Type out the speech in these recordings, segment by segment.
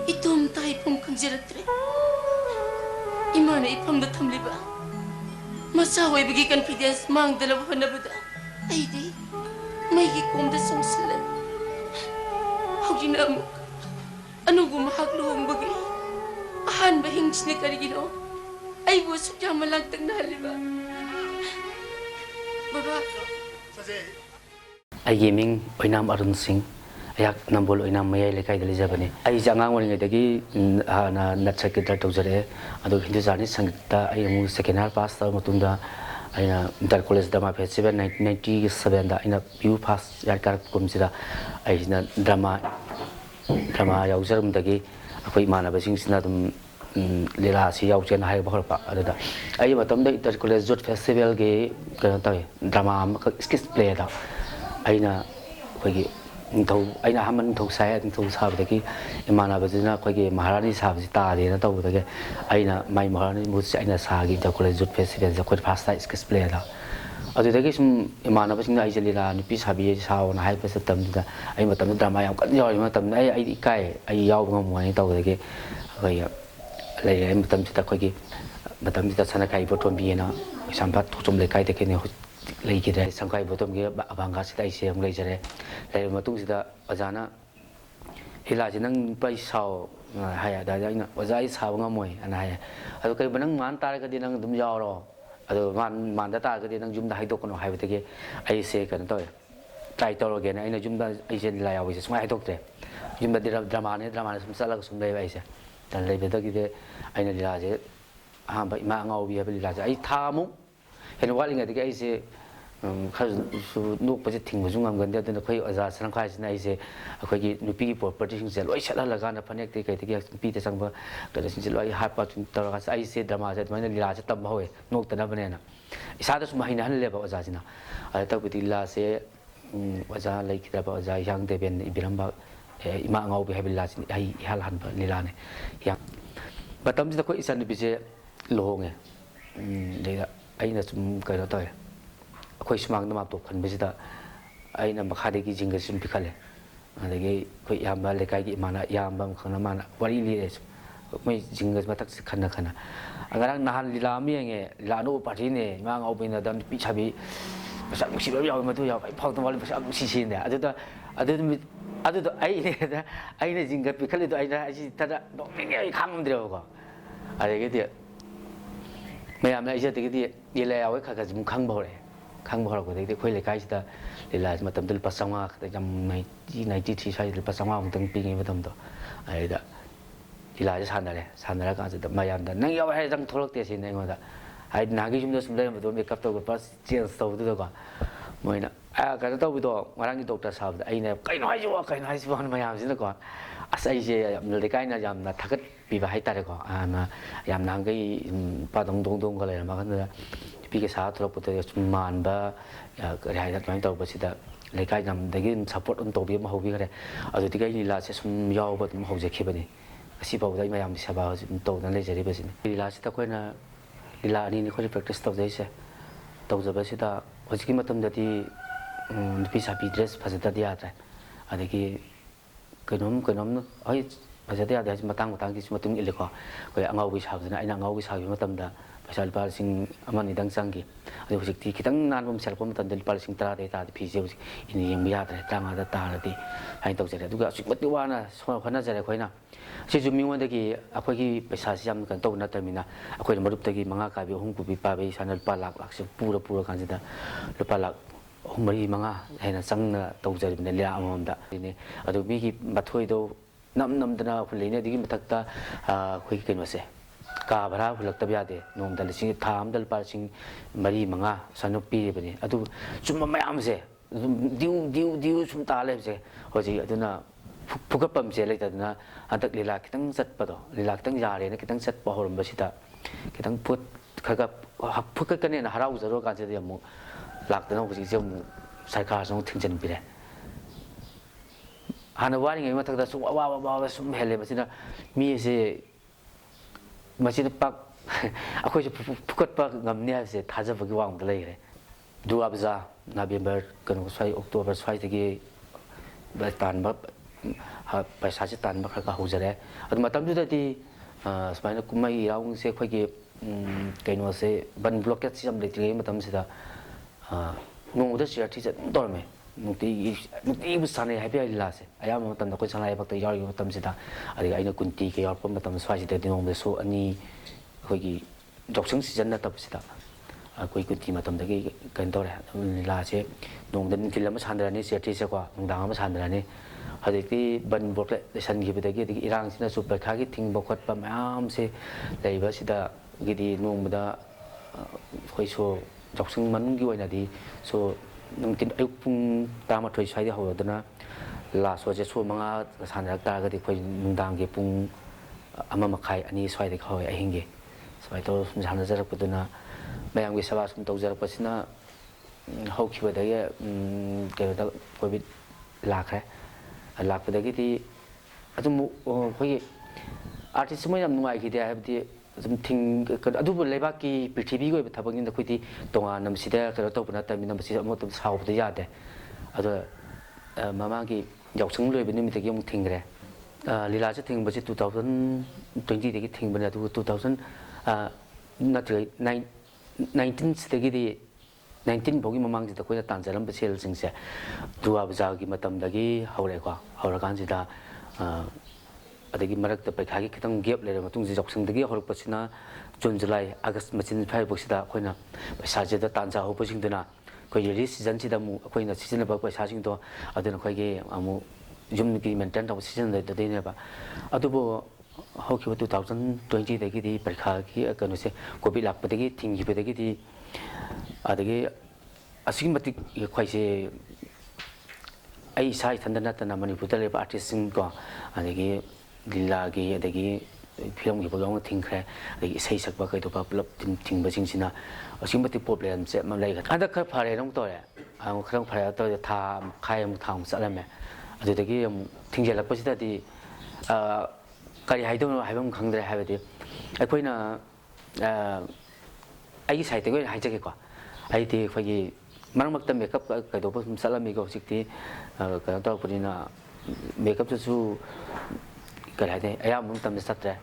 Itom tayo pong kangjiratre. Imana ipamda tamliba. Masaway bigikan pidyas mang dalawa na bada. Ay di, may hikom da sumsila. Hawin na amuk. Ano gumahagluhong bagay? Ahan ba hings ni karigino? Ay busok yung malagtag na haliba. Baba. Ay gaming Oinam Arun sing ayak nambol Oinam mayay lekay dali jabani ay jangang wali ngadagi na natsakidar tawjare ado Hindu jani sangita ay mu second year pass ta matunda ay na inter college dama festival 1997 da ina view pass yar kar kumsida ay na drama yawjarum dagi akoi manaba sing sina dum lila si yawchen hai bahar pa ada ay matamda inter college jot festival ge kana tawe drama skit play da aina khoigi thau aina haman thau sai thau sa badagi imana bajina khoigi maharani sa baji ta de na taw badagi aina mai maharani mu aina sa gi ta college jut festival ja khoi first time skit play da adu dagi sum imana bajina ai jalila nupi sabi sa na hai pa satam da ai matam drama yam kan yaw matam ai kai ai yaw ngam mai taw dagi khoi lai matam ta khoigi matam ta sana kai boton bi na sampat thum le kai te ke ne leikide sangkai botom ge abanga sida ise ang leijare lai matung sida ajana hila jinang pai sao haya da ina ojai sao ngamoi ana haya adu kai banang man tar ga dinang dum yawro adu man da tar ga dinang jum da haidok no haibate ge ai se kan to try to ge na ina jum da ai se la yawi se smai haidok tre jum da drama ne sum sala sum dai bai se dan lei be da gi de aina lila je ha ba ma ngau bi ba lila je ai thamu hen wali nga de ai se su nuk pa je thing bu jungam gan de de khoi aza sang khai sin ai se akhoi gi nupi gi property sing se loi sala la ga na phanek te kai te gi nupi te sang ba ka de sin se loi ha pa tun tar ga ai se drama se mai na lila se tam hoye nok ta na bane na isa da su mai na han le ba aza jina ai ta ku ti la se aza lai ki da ba aza yang de ben ibiram ba ima ngau bi ha bi la sin ai hal han ba lila ne yang batam ji da khoi isan bi je lohong e de ai na sum kai na ta khoi smang na ma to khan bisida aina makhade gi jinga sim pikhale adagi khoi yamba lekai gi mana yamba khana mana wari li es mai jinga ma tak khana khana agarang nahan lila mi nge la no party ne ma ngau bin da pi chabi masa musi ba yaw ma to yaw phau to wali masa musi sin da adu ai ne da ai ne jinga pikhale to ai da ai ta da no nge kham dre ko adagi de mayam na ise de de le yaw kha kha jum khang bo le khang bo ko de khoi le kai sida lila matam dil pasanga ta jam 93 sai dil pasanga ong tang pi ngi matam to ai da lila ja sanare ka ja mayam da nang yaw hai jang tholok te sin ngo da ai na gi jum da sum le ma do makeup to ko pas change to du ko moina a ka to bi to ngarang gi doctor sa da ai ne kai no hai jo mayam sin ko as ai je yam le kai na jam na thakat pi ba hai ta ko na yam nang gi pa dong ko le ma kan da pi ke sa tholok puto man ba rai da mai to ba sida le kai jam da gi support on to bi ma ho bi kare adu ti kai lila se sum yaw ba tum ho je khe ba ni asi ba da mayam sa ba to na le jari ba sin lila sita ko na lila ni ko practice to dai se to ja ba sida hojiki matam da ti nupi sapi dress phajata dia ta adagi kenom ai phajata dia matang ki matung ile ko ko angau bi sa na ina angau bi sa bi matam da pasal pal sing aman idang sanggi adu hojik ti kitang nan bom sel pom tan del pal sing tra de ta phi je ini yang biya ta tanga da ta na ti hai to jare duga sik mati wana so khana jare khoina si ju mingwan da ki akhoi ki paisa siam kan to na tamina akhoi marup ta ki manga ka bi hung ku bi pa be sanal pa lak se pura kan da lupa lak mari manga haina sangna to jare ne lia amam da ni adu mi ki mathoi do nam dana khulina digi mathakta khoi ki kenwase ka bhara hulak tabya de nom dal sing tham dal par sing mari manga sanu pi bani adu chum mayam se diu sum ta le se hoji aduna phukat pam se le ta na adak lila kitang sat pa do lila kitang ya le na kitang sat pa horum ba sita kitang put khaga phukat kan ne na harau zaro ka se de mu lak ta no hoji je mu sai kha song thingchen bi le hana wani ngai ma thak da su wa sum hele ba sina mi se masih pak aku je pukut pak ngamne se thaja bagi wang dalai re dua abza November kan sai Oktober sai tegi batan ba पैसा से तान खर हौजरे मतदी सुमायन कुमई इराउंग से अखोगी कहीं से बन blockade से लेते नोंद चेयर थी तौरमे नुटी साने लीला से अयाम कोई सनाई भक्त याद कुंती के यौरप स्वाद नोंद सो अनी अखोगी जौसंग सीजन नतबसीदा कोई कुंती कहीं तौर लीला से नोंद निथिल सानरनी चेयर थी से नुदांग सानरनी हजती बन ब्लॉकेट लेसनगी इरांग से पैखा की थिंब खोप मैम से नोंद सो जौसंग मनुंगी सो नुंतिन अयुक पुंग तामाथोय स्वाइदे हौदना लास्ट वाजे सो मंगा सानरक तारगदि खोय नुंदांगे पुंग अमा मखाय अनि स्वाइदे खौय अहिंगे स्वाइतो सानजरकपदुना मयामगे सभा सुम तौजरकपसिना हौखिबदगे केरोदा कोविड लाखरे लाखपदगिदि अदुम खोय आर्टिस्ट मोय याम नुंगाइखिदे हाबदि लेबाक की पृथ्वी को थबक खुदी तोान कहो तब नम साउद यादे ममा की यौसंग लोब निमित थिंग्रे लीला से थिंग 2020 थिंबने 2000 नत्र 19 से 19 फौगी ममांग से तानजरब सेल से दुआ बाजार की हौरेको हौरकान मरक्त पैखा की खितंग गैप लेर जौसंग हौरपना जून जुलाई अगस्त मचिन फाइबोक्सीद अखोना पैसाद तानजा हौबसिंगदुना री सीजन से अखोना सिजनब पैसासिंगदो अखोगी यूम की मेंटेन तब सिजनदेब अदुबो हौखिब 2020 पैखा की कनो से कोविड लापदगी थिंगिबदगी अखोसे आई इसा इथन नतना मणिपुर लेब आर्टिस्ट को लीला की फिल्म की प्रोग्राम थिंख्रे इसे सकब कईदोब पुलप थिंबसिंगसिना प्रॉब्लम से हद खर फरे नौ तौरे खर फरे तौर था खाई था चलमे थिंजलपसीदी कई हाइदम खंद्रे अखोना साइड हाइजगेको अखोगी मरमत मेकअप कईदोब चलमीको हजिकी कहो तौरपनीना मेकअप कई है अयाम चत्रे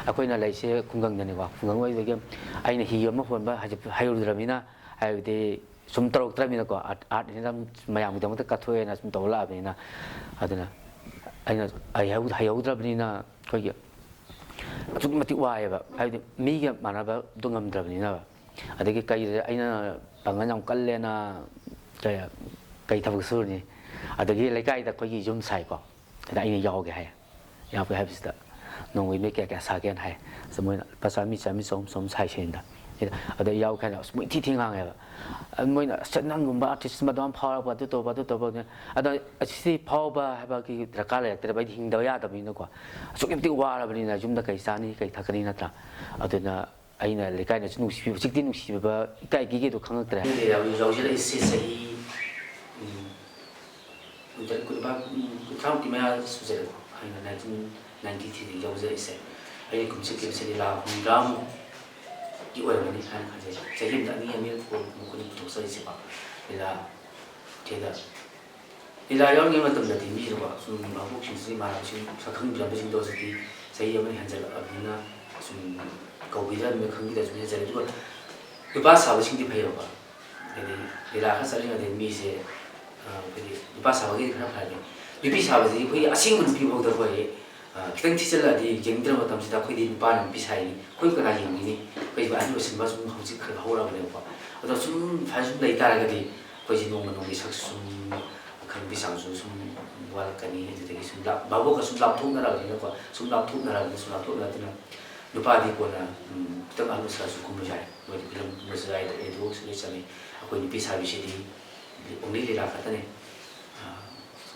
अखोना लेसे खुंगंगनेको खुंगंग अगर ही होब हईरुद्रमीना सूम तौरक्ट्रमीको आर्ट मैमद कथोना सूम तौर लाबनीना हईहौद्रबनीना अखोगी अचुक वायब मीग मानबद्रबनीना कई पांगन यम कलेना कई थबक सूरनी लेकाई अखोगी यूम साइको यागे है यागे है नोंग मे क्या क्या सागे है मोना पचामी चामी चौम चौम साइसेंद याखे मोई थी थींगाब मोना नंगुब आर्टिस्ट मदम फावरब तब फाव है कि दरकार लेरब हिंदब यादबनीको असुक वारबनीना यूम कई चानी कई थकनी नत्रा अना लेकाई हजिकी नुसीब इकाईगीगे खाद्रे कुछ मया सूजर 1993 यौजैसे अई कुमसे लीला हुंड्राम की ओरमनी खान खाजे चहिम अनी मुकुन पुथोक्सैसे लीला थेदा लीला यौरगे मतमदि मीरबा सुम बाबुकसिंग मारासिंग सखंग जंबसिंग दोसति सही अमनि हंजल अबनिना सुम कौबिदर मे खंगिदा सुम जरे दुग दुपा साबसिंग फैरबा लीला खा चलिंगदे मीसे नुपा साबगे खरा फागे नुपी साबजी अखोई असिंग नुपी भौदा खोई खितंग थिचलदी येंगद्र मतमसिदा अखोई नुपा नुपी साइनी खोई कना येंगिनी खोई बानि बसिन बस हौजि खर हौराबनेबा अदो सुम फासुम लेतारगदी खोई नोंगि सक्सुम खंबि सांसु सुम वालकनी एदुदगी सुम बाबो का सुम लापथोंगराबनिको सुम लापथोंगराबनिना नुपादी कोना खितंग आलुसा सुकुम जाय मोइ फिल्म मसराय एदो सुनि चले अखोई नुपी साबिसिदी ओंली लीला खतने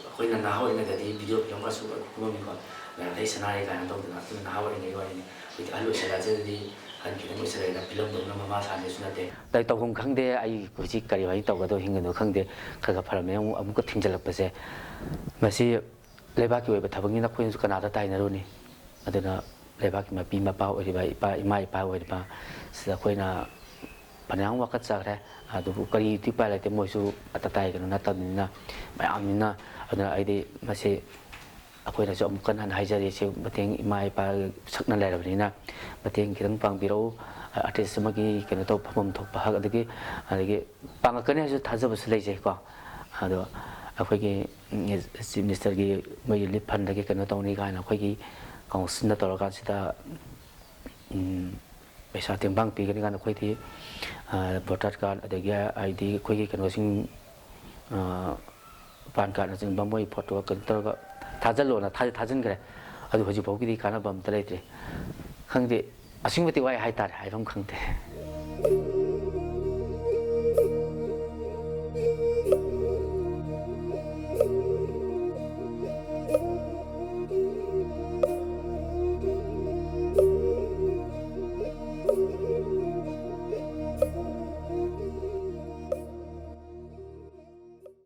अखोना नाहौरिंगदि वीडियो फिल्म का सुब कुममीको मैं सनारे गाना तौदना नाहौरिंग वाली अलुसलाजदी हन खितंग उसरेना फिल्म दोना ममा साने सुनते तौगम खंगदे आई कुछि करी वाई तौगदो हिंगनो खंगदे खगा फरमे अमुक थिंजलपसे मसी लेबाकी ओइबा थबंगिना खोइन कनादा ताइनरुनी अदना लेबाकी मपी मपा ओइबा इमा इपा ओइबा सिदा खोइना पन्याम वकत चाग्रे अदुबु करी तिपा लेते मोइसु अतताइ कनो नतनिना मयामनिना अदना आइदे मसे ꯑꯩꯈꯣꯏꯅꯁꯨ ꯑꯃꯨꯛ ꯀꯟꯅ ꯍꯥꯏꯖꯔꯤ ꯁꯤ ꯃꯇꯦꯡ ꯏꯃꯥ ꯏꯄꯥ ꯁꯛꯅ ꯂꯩꯔꯕꯅꯤꯅ ꯃꯇꯦꯡ ꯈꯤꯇꯪ ꯄꯥꯡꯕꯤꯔꯛꯎ ꯑꯥꯔꯇꯤꯁ ꯑꯃꯒꯤ ꯀꯩꯅꯣ ꯇꯧ ꯐꯝꯐꯝ ꯊꯣꯛꯄ ꯍꯛ ꯑꯗꯒꯤ ꯄꯥꯡꯉꯛꯀꯅꯤ ꯍꯥꯏꯕꯁꯨ ꯊꯥꯖꯕꯁꯨ ꯂꯩꯖꯩꯀꯣ ꯑꯗꯣ ꯑꯩꯈꯣꯏꯒꯤ ꯆꯤꯐ ꯃꯤꯅꯤꯁꯇꯔꯒꯤ ꯃꯣꯏꯒꯤ ꯂꯤꯞ ꯐꯟꯗꯒꯤ ꯀꯩꯅꯣ ꯇꯧꯅꯤ ꯀꯥꯏꯅ ꯑꯩꯈꯣꯏꯒꯤ ꯀꯥꯎꯟꯁꯤꯜꯅ ꯇꯧꯔꯀꯥꯟꯁꯤꯗ ꯄꯩꯁꯥ ꯇꯦꯡꯕꯥꯡ ꯄꯤꯒꯅꯤ ꯀꯥꯟꯗ ꯑꯩꯈꯣꯏꯗꯤ ꯚꯣꯇꯔ ꯀꯥꯔꯗ ꯑꯗꯒꯤ ꯑꯥꯏꯗꯤ ꯑꯩꯈꯣꯏꯒꯤ ꯀꯩꯅꯣꯁꯤꯡ ꯄꯥꯟ ꯀꯥꯔꯗꯅꯆꯤꯡꯕ ꯃꯣꯏ ꯐꯣꯇꯣ ꯀꯩꯅꯣ ꯇꯧꯔꯒ ꯊꯥꯖꯤꯜꯂꯣꯅ ꯊꯥꯖꯤꯟꯈ꯭ꯔꯦ ꯑꯗꯨ ꯍꯧꯖꯤꯛꯐꯥꯎꯒꯤꯗꯤ ꯀꯥꯟꯅꯕ ꯑꯝꯇ ꯂꯩꯇ꯭ꯔꯤ ꯈꯪꯗꯦ ꯑꯁꯤꯒꯤ ꯃꯇꯤꯛ ꯋꯥꯏ ꯍꯥꯏꯇꯥꯔꯦ ꯍꯥꯏꯐꯝ ꯈꯪꯗꯦ